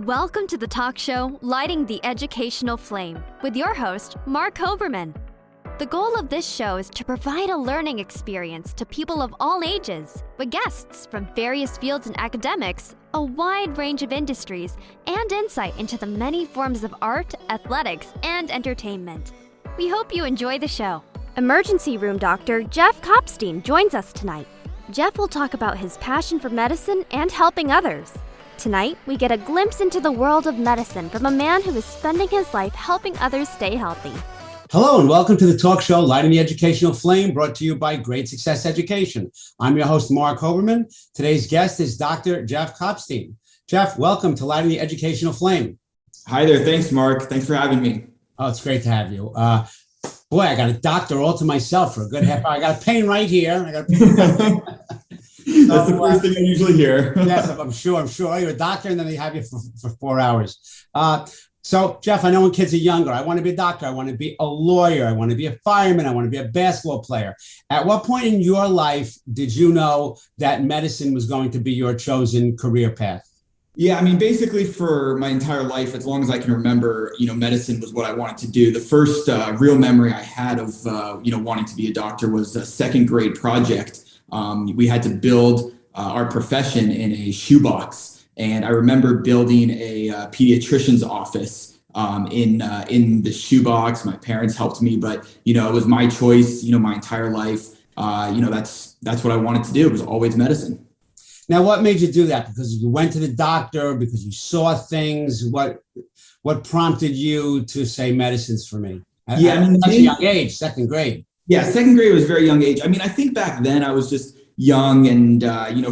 Welcome to the talk show, Lighting the Educational Flame, with your host, Mark Hoberman. The goal of this show is to provide a learning experience to people of all ages, with guests from various fields and academics, a wide range of industries, and insight into the many forms of art, athletics, and entertainment. We hope you enjoy the show. Emergency room doctor Jeff Kopstein joins us tonight. Jeff will talk about his passion for medicine and helping others. Tonight, we get a glimpse into the world of medicine from a man who is spending his life helping others stay healthy. Hello, and welcome to the talk show, Lighting the Educational Flame, brought to you by Great Success Education. I'm your host, Mark Hoberman. Today's guest is Dr. Jeff Kopstein. Jeff, welcome to Lighting the Educational Flame. Hi there. Thanks, Mark. Thanks for having me. Oh, it's great to have you. Boy, I got a doctor all to myself for a good half hour. I got a pain right here. That's the first thing I usually hear. Yes, I'm sure. Oh, you're a doctor, and then they have you for 4 hours. So, Jeff, I know when kids are younger, I want to be a doctor. I want to be a lawyer. I want to be a fireman. I want to be a basketball player. At what point in your life did you know that medicine was going to be your chosen career path? Yeah, I mean, basically for my entire life, as long as I can remember, medicine was what I wanted to do. The first real memory I had of, wanting to be a doctor was a second grade project. We had to build our profession in a shoebox, and I remember building a pediatrician's office in the shoebox. My parents helped me, but it was my choice. My entire life. That's what I wanted to do. It was always medicine. Now, what made you do that? Because you went to the doctor, because you saw things. What prompted you to say medicine's for me? Yeah, at such a young age, second grade. Yeah, second grade was a very young age. I mean, I think back then I was just young, and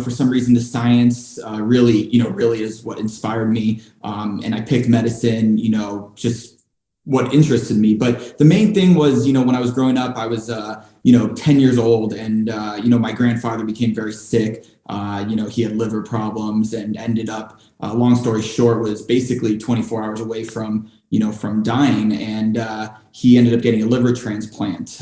for some reason the science really is what inspired me. And I picked medicine, just what interested me. But the main thing was, when I was growing up, I was 10 years old, and my grandfather became very sick. He had liver problems and ended up, long story short, was basically 24 hours away from dying. And he ended up getting a liver transplant,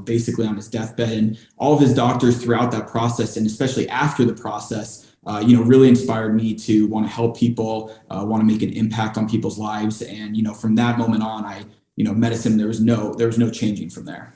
basically on his deathbed. And all of his doctors throughout that process, and especially after the process, really inspired me to want to help people, want to make an impact on people's lives. And, from that moment on, medicine, there was no changing from there.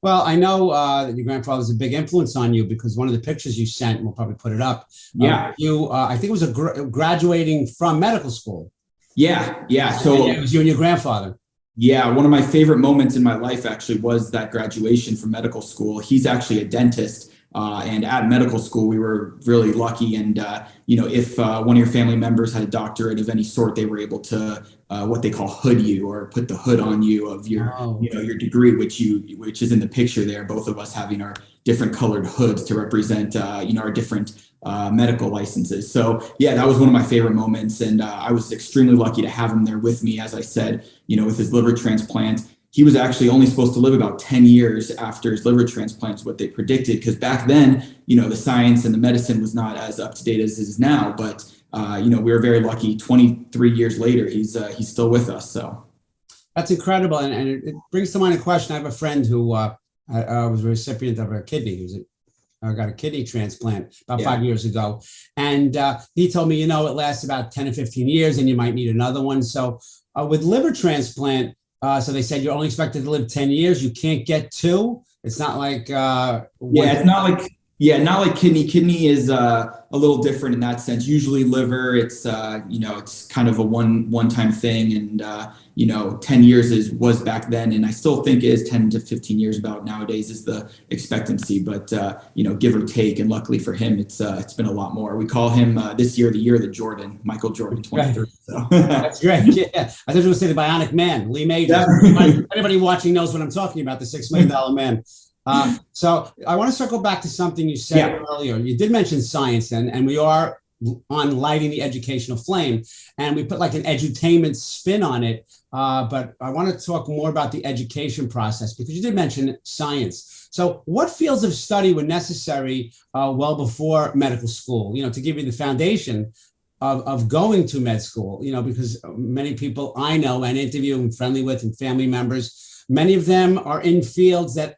Well, I know that your grandfather was a big influence on you, because one of the pictures you sent, we'll probably put it up. Yeah. I think it was graduating from medical school. Yeah. So it was you and your grandfather. Yeah. One of my favorite moments in my life actually was that graduation from medical school. He's actually a dentist. And at medical school, we were really lucky. And, if one of your family members had a doctorate of any sort, they were able to what they call hood you, or put the hood on you of your, your degree, which is in the picture there, both of us having our different colored hoods to represent, our different medical licenses. So, yeah, that was one of my favorite moments. And I was extremely lucky to have him there with me, as I said, with his liver transplant. He was actually only supposed to live about 10 years after his liver transplant, is what they predicted, because back then, the science and the medicine was not as up to date as it is now. But, we were very lucky. 23 years later, he's still with us. So that's incredible. And it brings to mind a question. I have a friend who was a recipient of a kidney. He got a kidney transplant about 5 years ago. And he told me, it lasts about 10 or 15 years and you might need another one. So with liver transplant, so they said you're only expected to live 10 years. You can't get two. It's not like it's not like kidney. Kidney is a little different in that sense. Usually liver, it's it's kind of a one-time thing, and 10 years was back then, and I still think it is 10 to 15 years about nowadays is the expectancy, but give or take. And luckily for him, it's been a lot more. We call him this year the year of the Jordan, Michael Jordan, 23. Right. So. That's great. Yeah, I thought you were going to say the Bionic Man, Lee Majors. Everybody watching knows what I'm talking about, the $6 million man. So I want to circle back to something you said earlier. You did mention science, and we are on Lighting the Educational Flame, and we put like an edutainment spin on it. But I want to talk more about the education process, because you did mention science. So what fields of study were necessary well before medical school, to give you the foundation of going to med school, because many people I know and interview and friendly with and family members, many of them are in fields that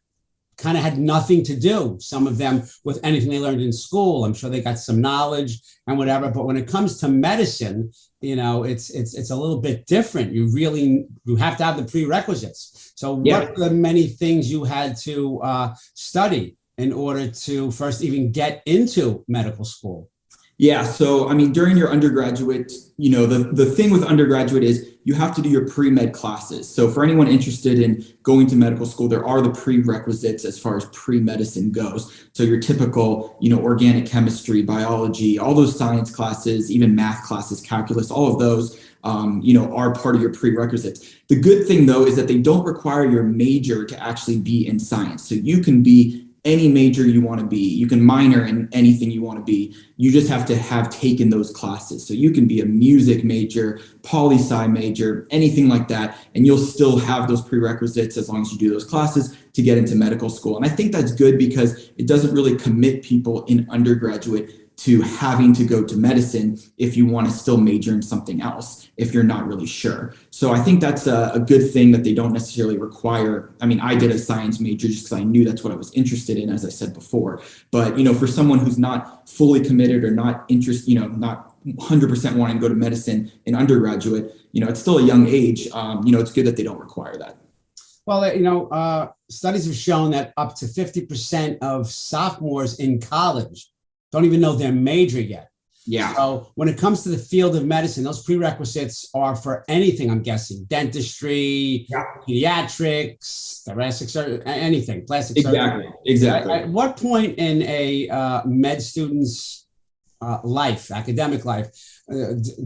kind of had nothing to do, some of them, with anything they learned in school. I'm sure they got some knowledge and whatever, but when it comes to medicine, it's a little bit different. You have to have the prerequisites. So what are the many things you had to study in order to first even get into medical school? Yeah. So, I mean, during your undergraduate, the thing with undergraduate is you have to do your pre-med classes. So for anyone interested in going to medical school, there are the prerequisites as far as pre-medicine goes. So your typical, organic chemistry, biology, all those science classes, even math classes, calculus, all of those, are part of your prerequisites. The good thing, though, is that they don't require your major to actually be in science. So you can be any major you want to be. You can minor in anything you want to be. You just have to have taken those classes. So you can be a music major, poli-sci major, anything like that, and you'll still have those prerequisites as long as you do those classes to get into medical school. And I think that's good because it doesn't really commit people in undergraduate to having to go to medicine if you want to still major in something else, if you're not really sure. So I think that's a good thing that they don't necessarily require. I mean, I did a science major just because I knew that's what I was interested in, as I said before. But, for someone who's not fully committed or not interested, not 100% wanting to go to medicine in undergraduate, it's still a young age. It's good that they don't require that. Well, studies have shown that up to 50% of sophomores in college don't even know their major yet. Yeah. So when it comes to the field of medicine, those prerequisites are for anything, I'm guessing: dentistry, pediatrics, thoracic surgery, anything, plastic surgery. Exactly. At what point in a med student's academic life,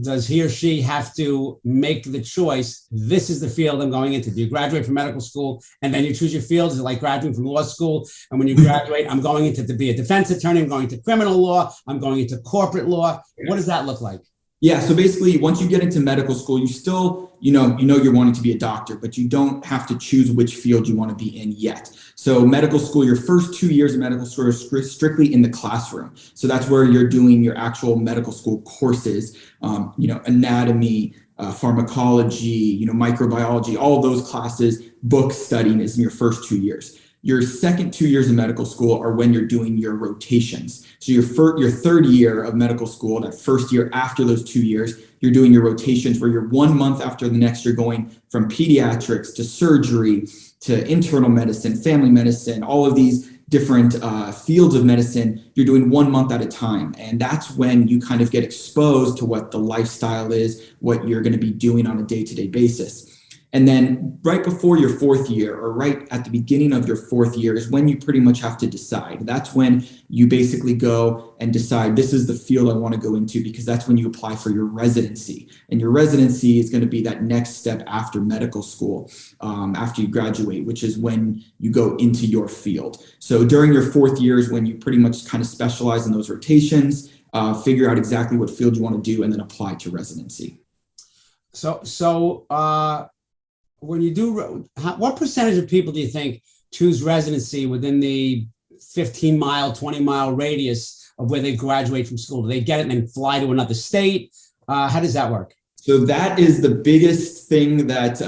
does he or she have to make the choice? This is the field I'm going into. Do you graduate from medical school and then you choose your field? Is it like graduating from law school? And when you graduate, I'm going into to be a defense attorney, I'm going into criminal law, I'm going into corporate law. What does that look like? Yeah. So basically, once you get into medical school, you still, you're wanting to be a doctor, but you don't have to choose which field you want to be in yet. So medical school, your first 2 years of medical school are strictly in the classroom. So that's where you're doing your actual medical school courses, anatomy, pharmacology, microbiology, all those classes. Book studying is in your first 2 years. Your second 2 years of medical school are when you're doing your rotations. So your third year of medical school, that first year after those 2 years, you're doing your rotations where you're 1 month after the next, you're going from pediatrics to surgery to internal medicine, family medicine, all of these different fields of medicine. You're doing 1 month at a time. And that's when you kind of get exposed to what the lifestyle is, what you're going to be doing on a day-to-day basis. And then right before your fourth year, or right at the beginning of your fourth year, is when you pretty much have to decide. That's when you basically go and decide, this is the field I want to go into, because that's when you apply for your residency. And your residency is going to be that next step after medical school, after you graduate, which is when you go into your field. So during your fourth year is when you pretty much kind of specialize in those rotations, figure out exactly what field you want to do, and then apply to residency. When you do, what percentage of people do you think choose residency within the 15-mile, 20-mile radius of where they graduate from school? Do they get it and then fly to another state? How does that work? So that is the biggest thing that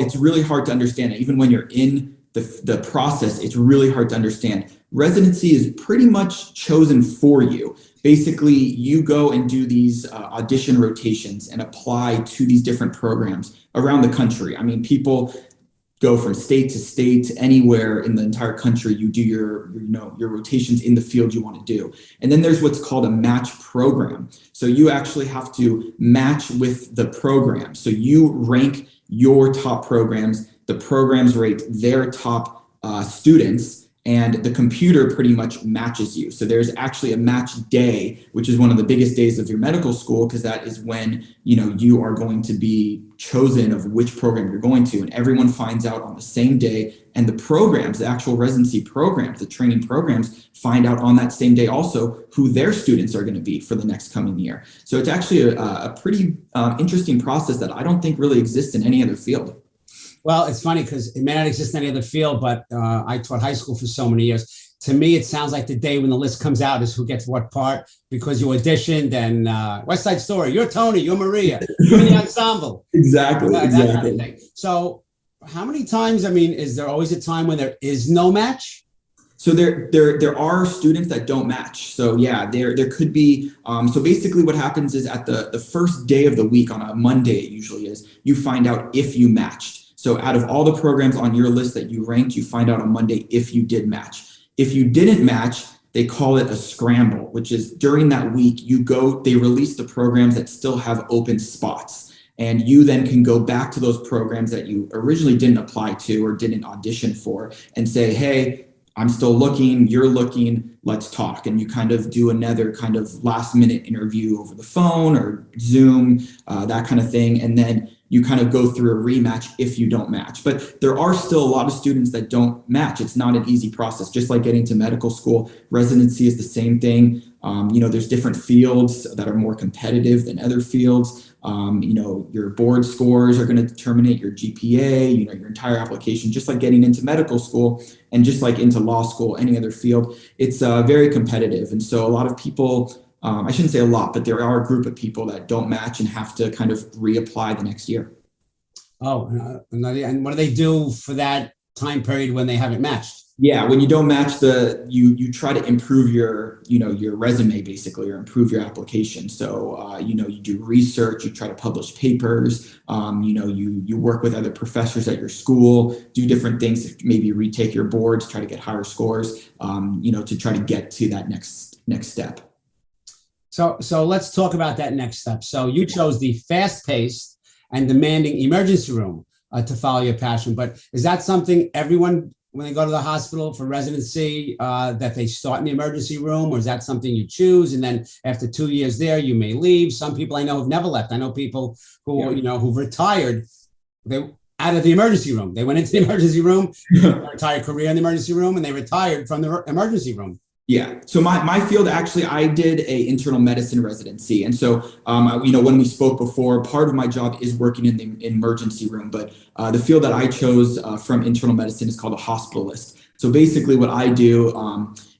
it's really hard to understand. Even when you're in the process, it's really hard to understand. Residency is pretty much chosen for you. Basically, you go and do these audition rotations and apply to these different programs around the country. I mean, people go from state to state, anywhere in the entire country. You do your rotations in the field you want to do. And then there's what's called a match program. So you actually have to match with the program. So you rank your top programs, the programs rate their top students, and the computer pretty much matches you. So there's actually a match day, which is one of the biggest days of your medical school, because that is when you are going to be chosen of which program you're going to, and everyone finds out on the same day. And the programs, the actual residency programs, the training programs, find out on that same day also who their students are going to be for the next coming year. So it's actually a pretty interesting process that I don't think really exists in any other field. Well, it's funny because it may not exist in any other field, but I taught high school for so many years. To me, it sounds like the day when the list comes out is who gets what part, because you auditioned and West Side Story, you're Tony, you're Maria, you're in the ensemble. Exactly. That kind of thing. So how many times, I mean, is there always a time when there is no match? So there are students that don't match. So yeah, there could be. So basically, what happens is at the first day of the week, on a Monday, it usually is, you find out if you matched. So out of all the programs on your list that you ranked, you find out on Monday if you did match. If you didn't match, they call it a scramble, which is during that week they release the programs that still have open spots. And you then can go back to those programs that you originally didn't apply to or didn't audition for and say, hey, I'm still looking, you're looking, let's talk. And you kind of do another kind of last minute interview over the phone or Zoom, that kind of thing. And then you kind of go through a rematch if you don't match. But there are still a lot of students that don't match. It's not an easy process, just like getting to medical school. Residency is the same thing. There's different fields that are more competitive than other fields. Your board scores are going to determine your GPA, your entire application, just like getting into medical school and just like into law school, any other field. It's very competitive. And so a lot of people, I shouldn't say a lot, but there are a group of people that don't match and have to kind of reapply the next year. Oh, and what do they do for that time period when they haven't matched? Yeah, when you don't match you try to improve your resume basically, or improve your application. So you do research, you try to publish papers, you work with other professors at your school, do different things, maybe retake your boards, try to get higher scores, to try to get to that next step. So let's talk about that next step. So you chose the fast-paced and demanding emergency room to follow your passion, but is that something everyone, when they go to the hospital for residency, that they start in the emergency room, or is that something you choose? And then after 2 years there, you may leave. Some people I know have never left. I know people who, who've retired, they out of the emergency room. They went into the emergency room, entire career in the emergency room, and they retired from the emergency room. Yeah. So my field, actually, I did a internal medicine residency. And so, when we spoke before, part of my job is working in the emergency room. But the field that I chose from internal medicine is called a hospitalist. So basically what I do,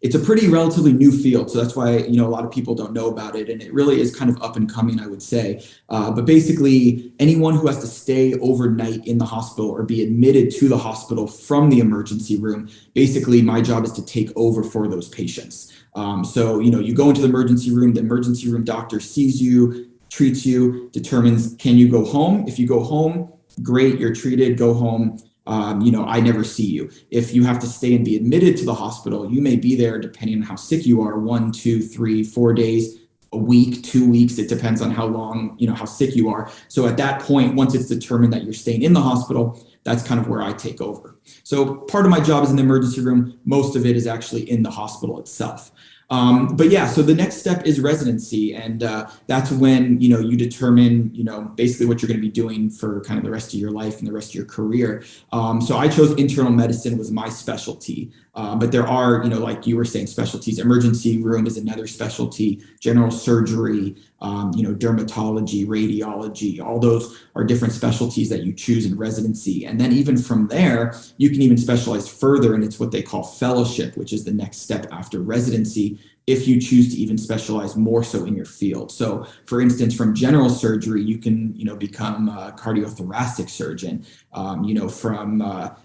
it's a pretty relatively new field. So that's why, a lot of people don't know about it. And it really is kind of up and coming, I would say. But basically, anyone who has to stay overnight in the hospital or be admitted to the hospital from the emergency room, basically my job is to take over for those patients. So, you go into the emergency room doctor sees you, treats you, determines, can you go home? If you go home, great, you're treated, go home. I never see you. If you have to stay and be admitted to the hospital, you may be there depending on how sick you are, 1, 2, 3, 4 days, a week, 2 weeks. It depends on how long, how sick you are. So at that point, once it's determined that you're staying in the hospital, that's kind of where I take over. So part of my job is in the emergency room. Most of it is actually in the hospital itself. But yeah, so the next step is residency. And that's when, you determine, basically what you're going to be doing for kind of the rest of your life and the rest of your career. So I chose internal medicine was my specialty. But there are, like you were saying, specialties. Emergency room is another specialty, general surgery, dermatology, radiology, all those are different specialties that you choose in residency. And then even from there, you can even specialize further, and it's what they call fellowship, which is the next step after residency, if you choose to even specialize more so in your field. So for instance, from general surgery, you can, become a cardiothoracic surgeon, from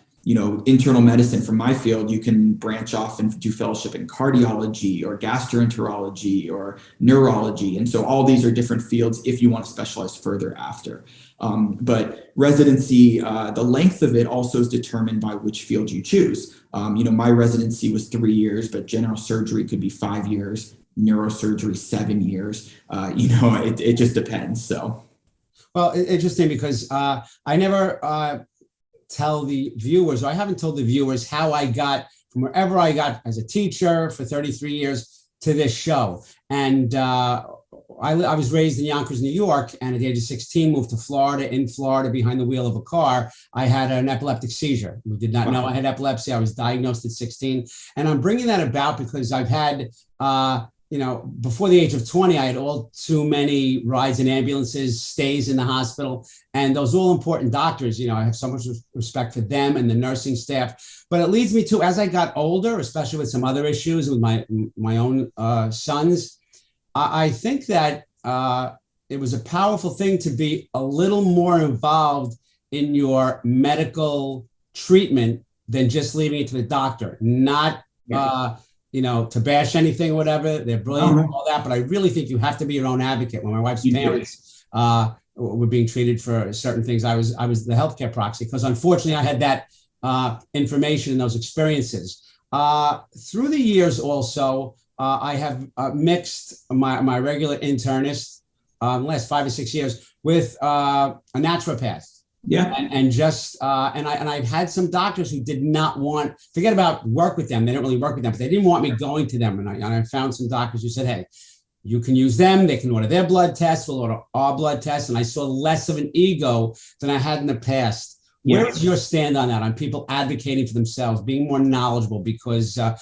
internal medicine, from my field, you can branch off and do fellowship in cardiology or gastroenterology or neurology. And so all these are different fields if you want to specialize further after. But residency, the length of it also is determined by which field you choose. My residency was 3 years, but general surgery could be 5 years, neurosurgery 7 years. It just depends. So. Well, interesting, because I never tell the viewers, or I haven't told the viewers how I got from wherever I got as a teacher for 33 years to this show. And I was raised in Yonkers, New York, and at the age of 16, moved to Florida. In Florida, behind the wheel of a car, I had an epileptic seizure. We did not know I had epilepsy. I was diagnosed at 16. And I'm bringing that about because I've had, before the age of 20, I had all too many rides in ambulances, stays in the hospital, and those all important doctors. I have so much respect for them and the nursing staff. But it leads me to, as I got older, especially with some other issues with my own sons, I think that it was a powerful thing to be a little more involved in your medical treatment than just leaving it to the doctor. Not, to bash anything or whatever. They're brilliant and all that, but I really think you have to be your own advocate. When my wife's parents were being treated for certain things, I was the healthcare proxy because unfortunately I had that information and those experiences. Through the years also, I have mixed my regular internist last 5 or 6 years with a naturopath. Yeah. And I've had some doctors who did not want, forget about work with them. They don't really work with them, but they didn't want me going to them. And I found some doctors who said, hey, you can use them. They can order their blood tests. We'll order our blood tests. And I saw less of an ego than I had in the past. Where is your stand on that, on people advocating for themselves, being more knowledgeable? Because, I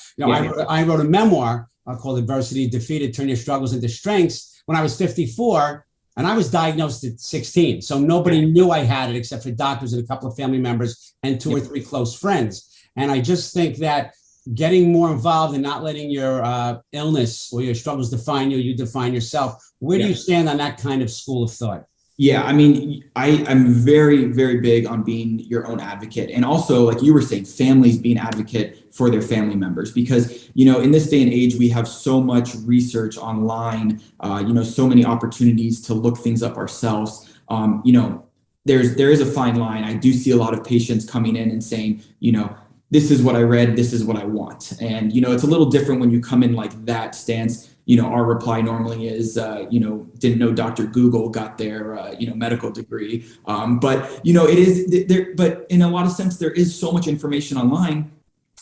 wrote a memoir called Adversity Defeated, Turn Your Struggles into Strengths when I was 54. And I was diagnosed at 16. So nobody knew I had it except for doctors and a couple of family members and 2 or 3 close friends. And I just think that getting more involved and not letting your illness or your struggles define you, you define yourself. Where do you stand on that kind of school of thought? Yeah, I mean, I'm very, very big on being your own advocate. And also, like you were saying, families being advocate for their family members, because, in this day and age, we have so much research online, so many opportunities to look things up ourselves. There is a fine line. I do see a lot of patients coming in and saying, this is what I read, this is what I want. And, it's a little different when you come in like that stance. Our reply normally is, didn't know Dr. Google got their, medical degree. But, it is there, but in a lot of sense, there is so much information online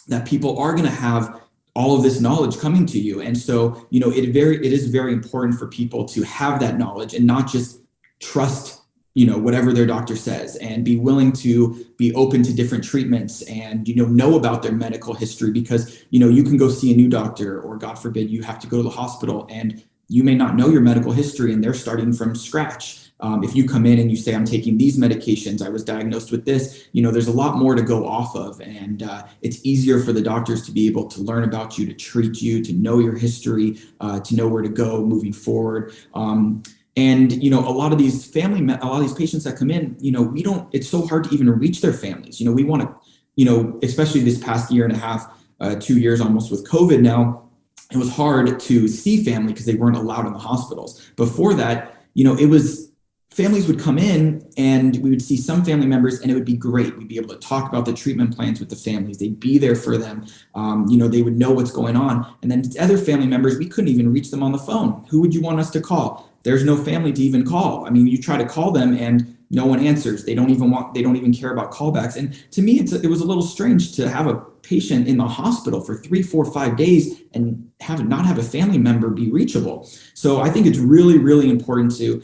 that people are going to have all of this knowledge coming to you. And so, it is very important for people to have that knowledge and not just trust, whatever their doctor says, and be willing to be open to different treatments and, know about their medical history, because, you can go see a new doctor, or God forbid, you have to go to the hospital and you may not know your medical history and they're starting from scratch. If you come in and you say, I'm taking these medications, I was diagnosed with this, there's a lot more to go off of. And it's easier for the doctors to be able to learn about you, to treat you, to know your history, to know where to go moving forward. And, a lot of these patients that come in, it's so hard to even reach their families. We want to, especially this past year and a half, 2 years almost with COVID now, it was hard to see family because they weren't allowed in the hospitals. Before that, it was families would come in and we would see some family members and it would be great. We'd be able to talk about the treatment plans with the families. They'd be there for them. They would know what's going on. And then other family members, we couldn't even reach them on the phone. Who would you want us to call? There's no family to even call. I mean, you try to call them and no one answers. They don't even care about callbacks. And to me, it was a little strange to have a patient in the hospital for 3, 4, 5 days and not have a family member be reachable. So I think it's really, really important to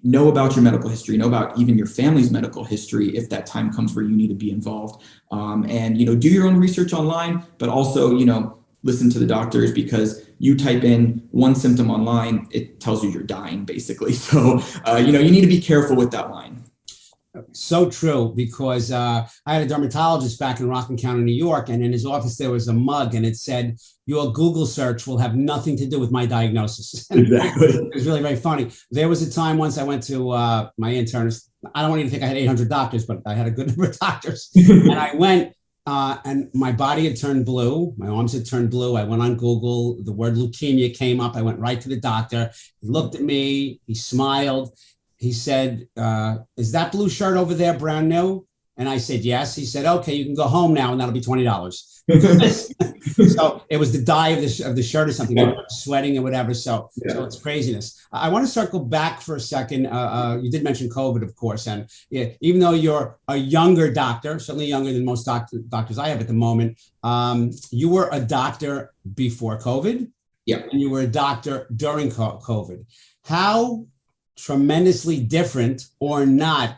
know about your medical history, know about even your family's medical history if that time comes where you need to be involved. And do your own research online, but also, listen to the doctors, because you type in one symptom online, it tells you you're dying, basically. So, you need to be careful with that line. So true, because I had a dermatologist back in Rockland County, New York, and in his office there was a mug and it said, your Google search will have nothing to do with my diagnosis. Exactly. It was really very funny. There was a time once I went to my internist. I don't even think I had 800 doctors, but I had a good number of doctors. And I went and my body had turned blue. My arms had turned blue. I went on Google. The word leukemia came up. I went right to the doctor. He looked at me. He smiled. He said, is that blue shirt over there brand new? And I said, yes. He said, okay, you can go home now and that'll be $20. So it was the dye of the shirt or something, sweating or whatever. So it's craziness. I want to circle back for a second. You did mention COVID, of course. And even though you're a younger doctor, certainly younger than most doctors I have at the moment, you were a doctor before COVID. Yeah. And you were a doctor during COVID. How tremendously different or not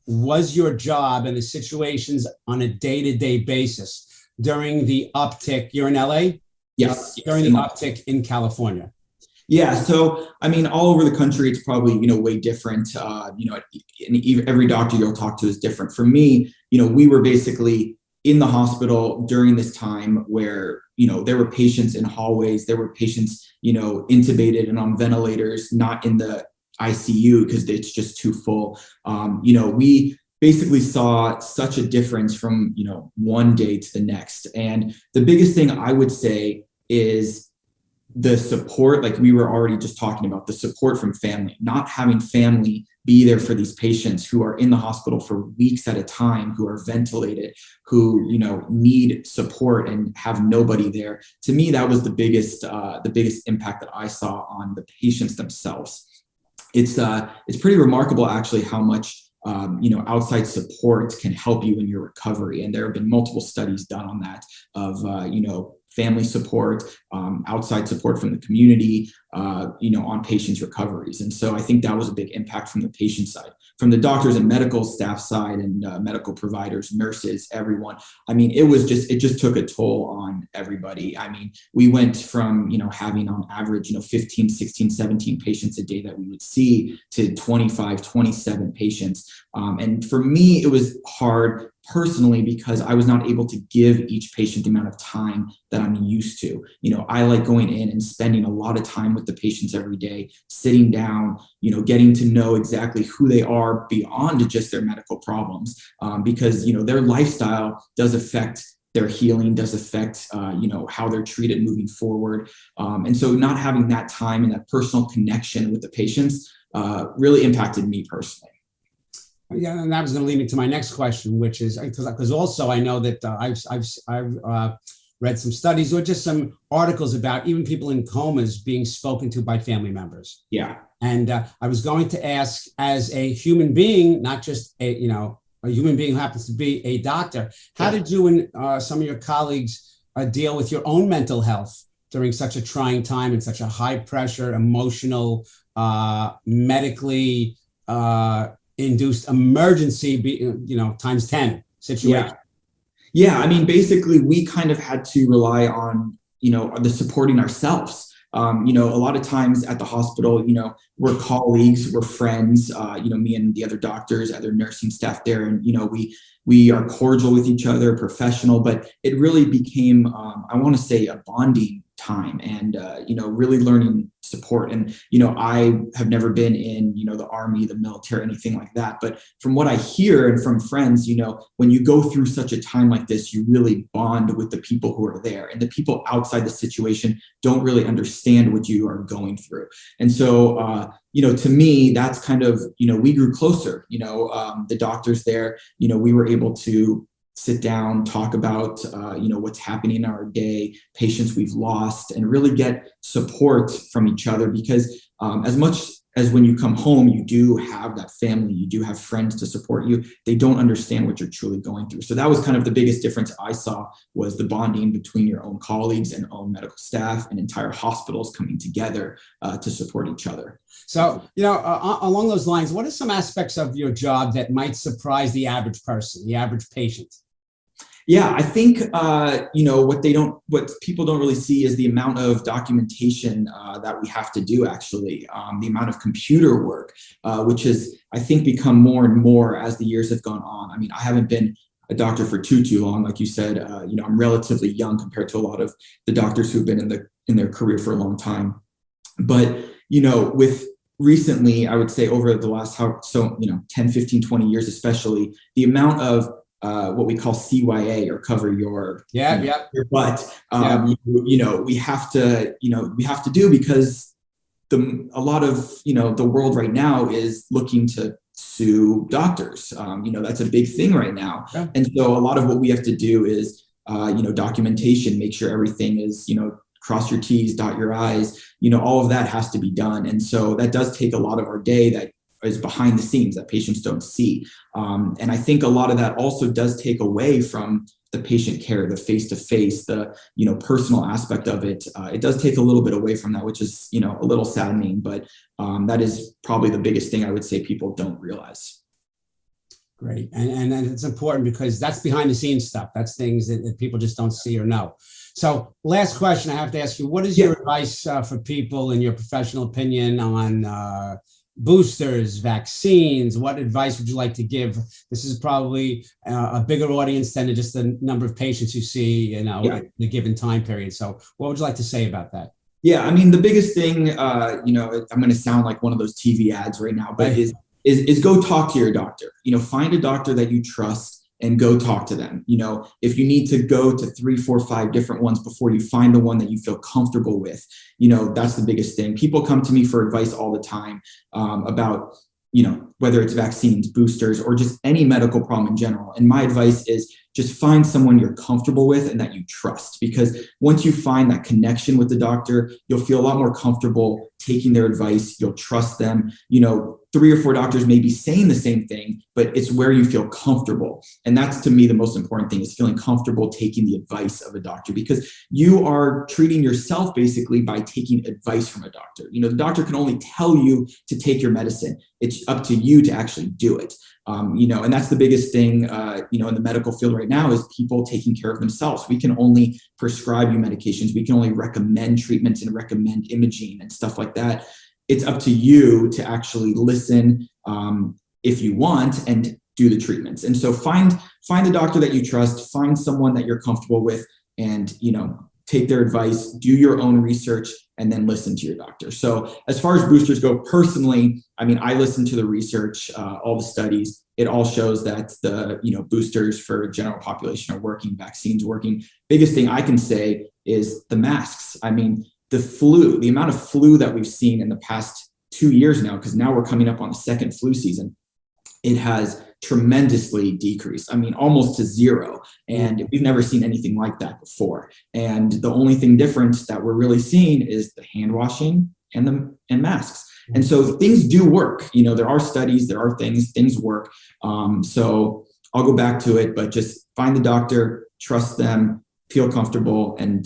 was your job and the situations on a day-to-day basis during the uptick? You're in LA? Yes. During the uptick in California? Yeah. So, I mean, all over the country, it's probably, way different. Every doctor you'll talk to is different. For me, we were basically in the hospital during this time where, there were patients in hallways, there were patients, intubated and on ventilators, not in the ICU because it's just too full. We basically saw such a difference from, one day to the next. And the biggest thing I would say is the support, like we were already just talking about, the support from family, not having family be there for these patients who are in the hospital for weeks at a time, who are ventilated, who, need support and have nobody there. To me, that was the biggest impact that I saw on the patients themselves. It's pretty remarkable actually how much outside support can help you in your recovery. And there have been multiple studies done on that of, family support, outside support from the community, on patients' recoveries. And so I think that was a big impact from the patient side. From the doctors and medical staff side and medical providers, nurses, everyone. I mean, it just took a toll on everybody. I mean, we went from, having on average, 15, 16, 17 patients a day that we would see to 25, 27 patients. And for me, it was hard personally because I was not able to give each patient the amount of time that I'm used to. I like going in and spending a lot of time with the patients every day, sitting down, getting to know exactly who they are beyond just their medical problems, because, their lifestyle does affect their healing, does affect, how they're treated moving forward. And so not having that time and that personal connection with the patients really impacted me personally. Yeah, and that was going to lead me to my next question, which is because also I know that I've read some studies or just some articles about even people in comas being spoken to by family members. Yeah. And I was going to ask, as a human being, not just a human being who happens to be a doctor, how did you and some of your colleagues deal with your own mental health during such a trying time and such a high pressure, emotional, medically induced emergency, times 10 situation? Yeah. I mean, basically we kind of had to rely on, the supporting ourselves. A lot of times at the hospital, we're colleagues, we're friends, me and the other doctors, other nursing staff there. And, we are cordial with each other, professional, but it really became, I want to say, a bonding time and, really learning support. And, I have never been in, the Army, the military, anything like that. But from what I hear and from friends, when you go through such a time like this, you really bond with the people who are there, and the people outside the situation don't really understand what you are going through. And so, to me, that's kind of, we grew closer, the doctors there, we were able to sit down, talk about, what's happening in our day, patients we've lost, and really get support from each other. Because as much as when you come home, you do have that family, you do have friends to support you, they don't understand what you're truly going through. So that was kind of the biggest difference I saw, was the bonding between your own colleagues and own medical staff and entire hospitals coming together to support each other. So, along those lines, what are some aspects of your job that might surprise the average person, the average patient? Yeah, I think, what people don't really see is the amount of documentation that we have to do, actually, the amount of computer work, which has, I think, become more and more as the years have gone on. I mean, I haven't been a doctor for too long. Like you said, I'm relatively young compared to a lot of the doctors who've been in their career for a long time. But, with recently, I would say over the last 10, 15, 20 years, especially, the amount of what we call CYA, or cover your butt. We have to do, because a lot of the world right now is looking to sue doctors. That's a big thing right now. Yeah. And so a lot of what we have to do is documentation, make sure everything is cross your T's, dot your I's. All of that has to be done, and so that does take a lot of our day. That is behind the scenes that patients don't see. And I think a lot of that also does take away from the patient care, the face-to-face, the, personal aspect of it. It does take a little bit away from that, which is, a little saddening, but that is probably the biggest thing I would say people don't realize. Great. And it's important because that's behind the scenes stuff. That's things that people just don't see or know. So last question I have to ask you, what is your advice for people, in your professional opinion, on boosters, vaccines? What advice would you like to give? This is probably a bigger audience than just the number of patients you see, at a given time period. So what would you like to say about that? Yeah, I mean, the biggest thing, I'm going to sound like one of those TV ads right now, but is go talk to your doctor. Find a doctor that you trust and go talk to them. If you need to go to 3, 4, 5 different ones before you find the one that you feel comfortable with, that's the biggest thing. People come to me for advice all the time about, whether it's vaccines, boosters, or just any medical problem in general. And my advice is just find someone you're comfortable with and that you trust, because once you find that connection with the doctor, you'll feel a lot more comfortable taking their advice. You'll trust them. 3 or 4 doctors may be saying the same thing, but it's where you feel comfortable. And that's, to me, the most important thing, is feeling comfortable taking the advice of a doctor, because you are treating yourself basically by taking advice from a doctor. The doctor can only tell you to take your medicine. It's up to you to actually do it. And that's the biggest thing, in the medical field right now, is people taking care of themselves. We can only prescribe you medications. We can only recommend treatments and recommend imaging and stuff like that. It's up to you to actually listen if you want and do the treatments. And so find a doctor that you trust, find someone that you're comfortable with, and, take their advice, do your own research, and then listen to your doctor. So as far as boosters go, personally, I listen to the research, all the studies. It all shows that the, boosters for general population are working, vaccines working. Biggest thing I can say is the masks. The amount of flu that we've seen in the past 2 years now, because now we're coming up on the second flu season, it has tremendously decreased. Almost to zero. And we've never seen anything like that before. And the only thing different that we're really seeing is the hand washing and masks. And so things do work. There are studies, there are things work. So I'll go back to it, but just find the doctor, trust them, feel comfortable, and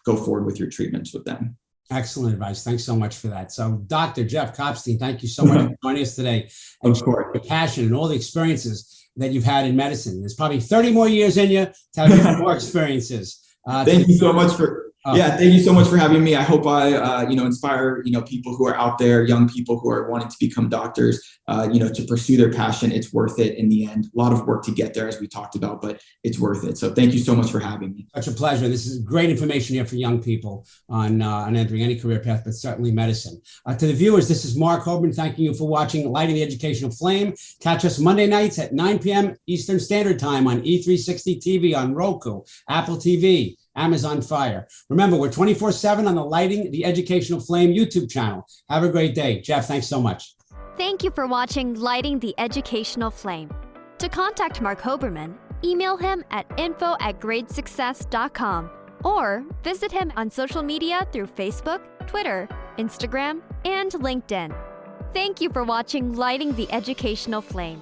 go forward with your treatments with them. Excellent advice. Thanks so much for that. So Dr. Jeff Kopstein, thank you so much for joining us today. And of course. Your passion and all the experiences that you've had in medicine. There's probably 30 more years in you to have more experiences. Thank you so much for thank you so much for having me. I hope I inspire people who are out there, young people who are wanting to become doctors, to pursue their passion. It's worth it in the end. A lot of work to get there, as we talked about, but it's worth it. So thank you so much for having me. Such a pleasure. This is great information here for young people on entering any career path, but certainly medicine. To the viewers, this is Mark Hoberman thanking you for watching Lighting the Educational Flame. Catch us Monday nights at 9 p.m. Eastern Standard Time on E360 TV, on Roku, Apple TV, Amazon Fire. Remember, we're 24/7 on the Lighting the Educational Flame YouTube channel. Have a great day. Jeff, thanks so much. Thank you for watching Lighting the Educational Flame. To contact Mark Hoberman, email him at info@gradesuccess.com or visit him on social media through Facebook, Twitter, Instagram, and LinkedIn. Thank you for watching Lighting the Educational Flame.